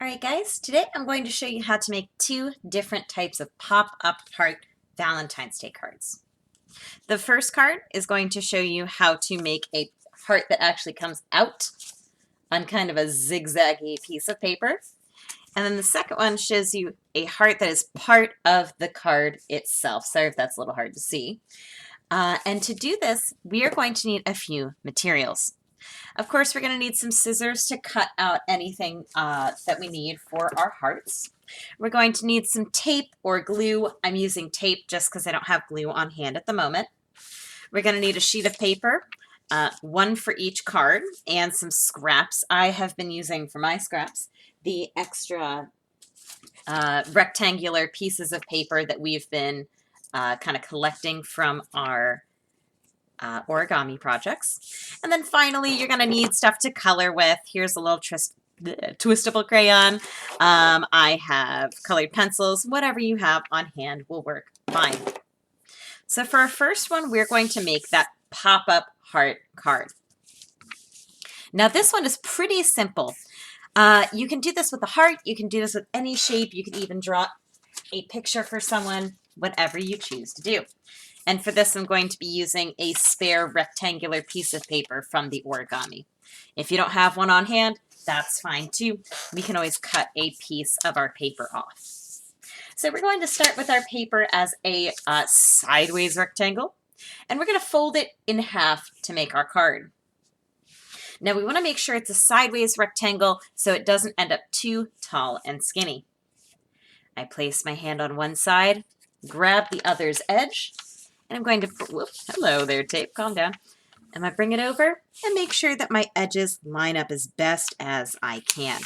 Alright guys, today I'm going to show you how to make two different types of pop-up heart Valentine's Day cards. The first card is going to show you how to make a heart that actually comes out on kind of a zigzaggy piece of paper. And then the second one shows you a heart that is part of the card itself. Sorry if that's a little hard to see. And to do this, we are going to need a few materials. Of course, we're going to need some scissors to cut out anything that we need for our hearts. We're going to need some tape or glue. I'm using tape just because I don't have glue on hand at the moment. We're going to need a sheet of paper, one for each card, and some scraps. I have been using for my scraps the extra rectangular pieces of paper that we've been kind of collecting from our origami projects. And then finally, you're going to need stuff to color with. Here's a little twistable crayon. I have colored pencils. Whatever you have on hand will work fine. So for our first one, we're going to make that pop-up heart card. Now this one is pretty simple. You can do this with a heart. You can do this with any shape. You can even draw a picture for someone, whatever you choose to do. And for this, I'm going to be using a spare rectangular piece of paper from the origami. If you don't have one on hand, that's fine too. We can always cut a piece of our paper off. So we're going to start with our paper as a sideways rectangle, and we're going to fold it in half to make our card. Now we want to make sure it's a sideways rectangle so it doesn't end up too tall and skinny. I place my hand on one side, grab the other's edge, and I'm going to, hello there tape, calm down. I'm going to bring it over and make sure that my edges line up as best as I can.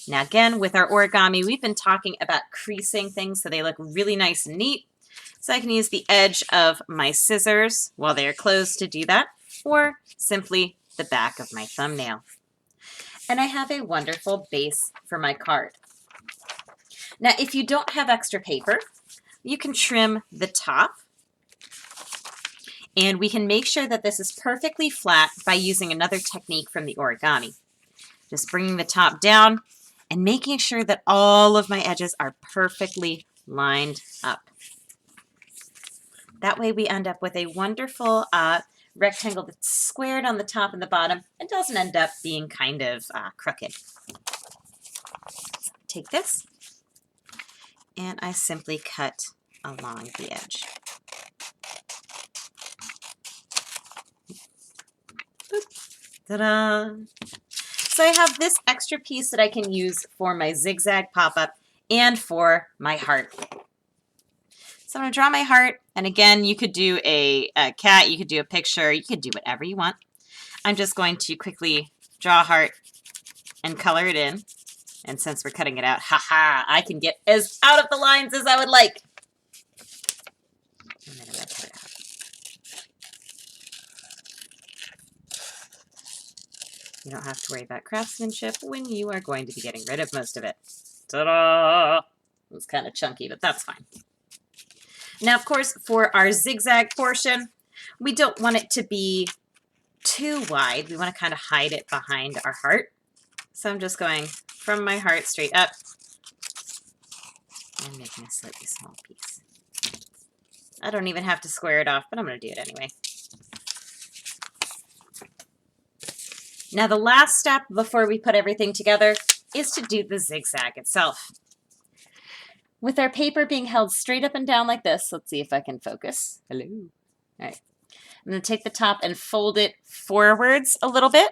Now again, with our origami, we've been talking about creasing things so they look really nice and neat. So I can use the edge of my scissors while they are closed to do that, or simply the back of my thumbnail. And I have a wonderful base for my card. Now if you don't have extra paper, you can trim the top, and we can make sure that this is perfectly flat by using another technique from the origami. Just bringing the top down and making sure that all of my edges are perfectly lined up. That way we end up with a wonderful rectangle that's squared on the top and the bottom and doesn't end up being kind of crooked. Take this, and I simply cut along the edge. Ta-da! So I have this extra piece that I can use for my zigzag pop-up and for my heart. So I'm going to draw my heart, and again, you could do a cat, you could do a picture, you could do whatever you want. I'm just going to quickly draw a heart and color it in. And since we're cutting it out, haha, I can get as out of the lines as I would like. And then I'm going to cut it out. You don't have to worry about craftsmanship when you are going to be getting rid of most of it. Ta-da! It was kind of chunky, but that's fine. Now, of course, for our zigzag portion, we don't want it to be too wide. We want to kind of hide it behind our heart. So I'm just going from my heart straight up and making a slightly small piece. I don't even have to square it off, but I'm going to do it anyway. Now the last step before we put everything together is to do the zigzag itself. With our paper being held straight up and down like this, let's see if I can focus. Hello. All right. I'm going to take the top and fold it forwards a little bit.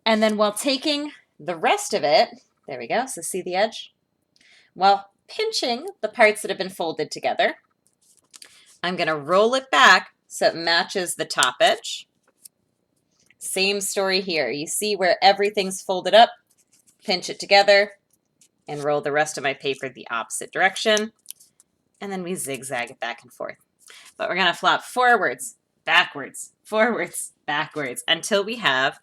And then while taking the rest of it, there we go, so see the edge? While pinching the parts that have been folded together, I'm going to roll it back so it matches the top edge. Same story here. You see where everything's folded up, pinch it together, and roll the rest of my paper the opposite direction. And then we zigzag it back and forth. But we're going to flop forwards, backwards, forwards, backwards, until we have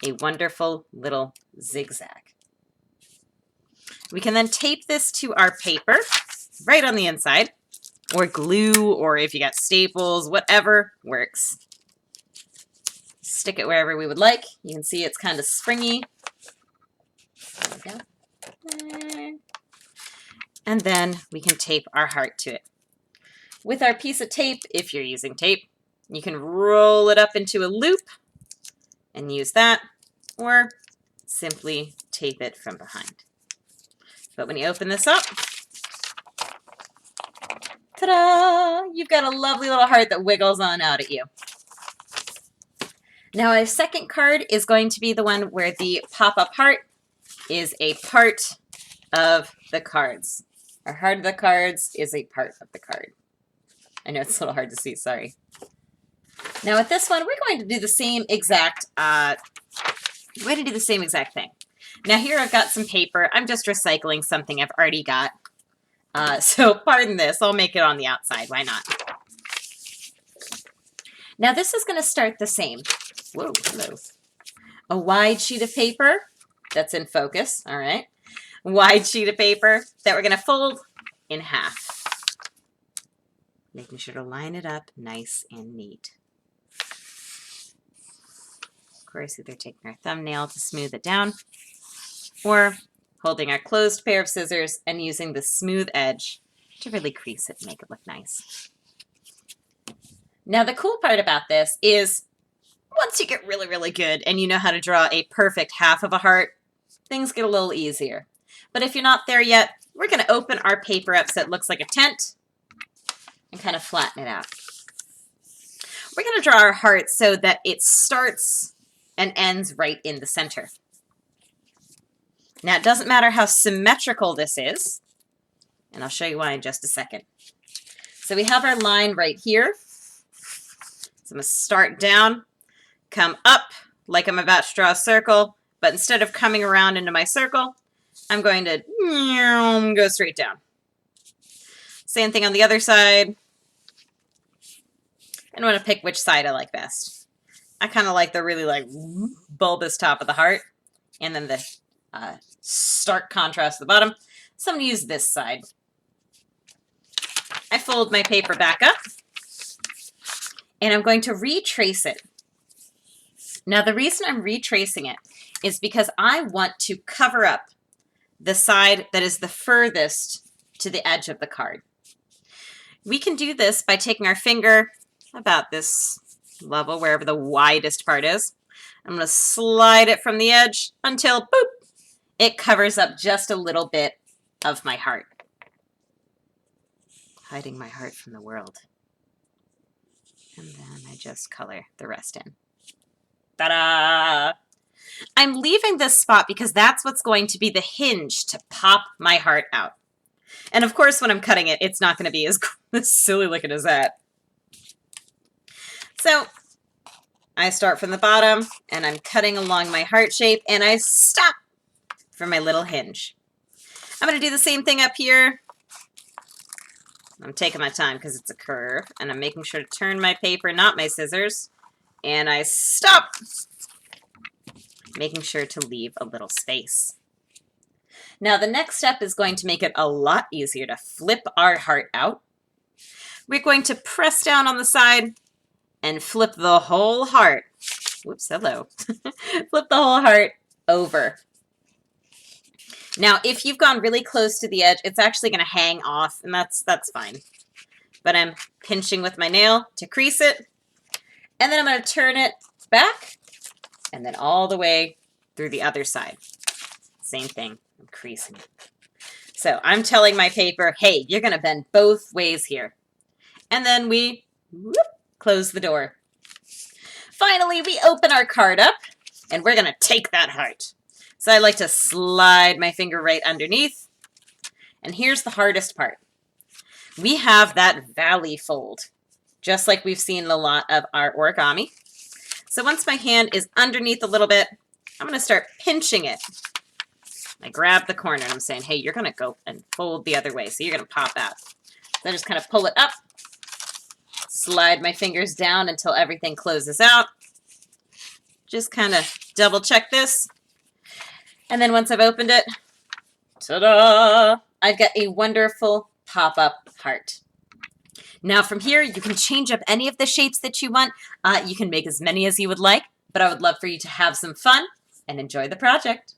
a wonderful little zigzag. We can then tape this to our paper right on the inside, or glue, or if you got staples, whatever works. Stick it wherever we would like. You can see it's kind of springy, There we go. And then we can tape our heart to it. With our piece of tape, if you're using tape, you can roll it up into a loop and use that, or simply tape it from behind. But when you open this up, ta-da! You've got a lovely little heart that wiggles on out at you. Now our second card is going to be the one where the pop-up heart is a part of the cards. Our heart of the cards is a part of the card. I know it's a little hard to see, sorry. Now with this one, we're going to do the same exact thing. Now here I've got some paper. I'm just recycling something I've already got. So pardon this, I'll make it on the outside, why not? Now this is going to start the same. Whoa, hello. A wide sheet of paper that's in focus, all right. Wide sheet of paper that we're going to fold in half. Making sure to line it up nice and neat. Of course, either taking our thumbnail to smooth it down or holding our closed pair of scissors and using the smooth edge to really crease it and make it look nice. Now, the cool part about this is once you get really, really good and you know how to draw a perfect half of a heart, things get a little easier. But if you're not there yet, we're going to open our paper up so it looks like a tent and kind of flatten it out. We're going to draw our heart so that it starts and ends right in the center. Now, it doesn't matter how symmetrical this is, and I'll show you why in just a second. So we have our line right here. So I'm going to start down, come up like I'm about to draw a circle, but instead of coming around into my circle, I'm going to go straight down. Same thing on the other side. I want to pick which side I like best. I kind of like the really bulbous top of the heart, and then the stark contrast at the bottom. So I'm going to use this side. I fold my paper back up, and I'm going to retrace it. Now the reason I'm retracing it is because I want to cover up the side that is the furthest to the edge of the card. We can do this by taking our finger about this level, wherever the widest part is. I'm going to slide it from the edge until, boop, it covers up just a little bit of my heart. Hiding my heart from the world. And then I just color the rest in. Ta-da! I'm leaving this spot because that's what's going to be the hinge to pop my heart out. And of course, when I'm cutting it, it's not going to be as silly looking as that. So I start from the bottom and I'm cutting along my heart shape and I stop for my little hinge. I'm going to do the same thing up here. I'm taking my time because it's a curve and I'm making sure to turn my paper, not my scissors. And I stop, making sure to leave a little space. Now the next step is going to make it a lot easier to flip our heart out. We're going to press down on the side and flip the whole heart. Whoops, hello. Flip the whole heart over. Now, if you've gone really close to the edge, it's actually going to hang off, and that's fine. But I'm pinching with my nail to crease it, and then I'm going to turn it back, and then all the way through the other side. Same thing, I'm creasing it. So I'm telling my paper, hey, you're going to bend both ways here. And then we close the door. Finally, we open our card up, and we're going to take that heart. So I like to slide my finger right underneath. And here's the hardest part. We have that valley fold, just like we've seen in a lot of our origami. So once my hand is underneath a little bit, I'm going to start pinching it. I grab the corner and I'm saying, hey, you're going to go and fold the other way. So you're going to pop out. So I just kind of pull it up, slide my fingers down until everything closes out. Just kind of double check this. And then once I've opened it, ta-da! I've got a wonderful pop-up heart. Now from here, you can change up any of the shapes that you want. You can make as many as you would like, but I would love for you to have some fun and enjoy the project.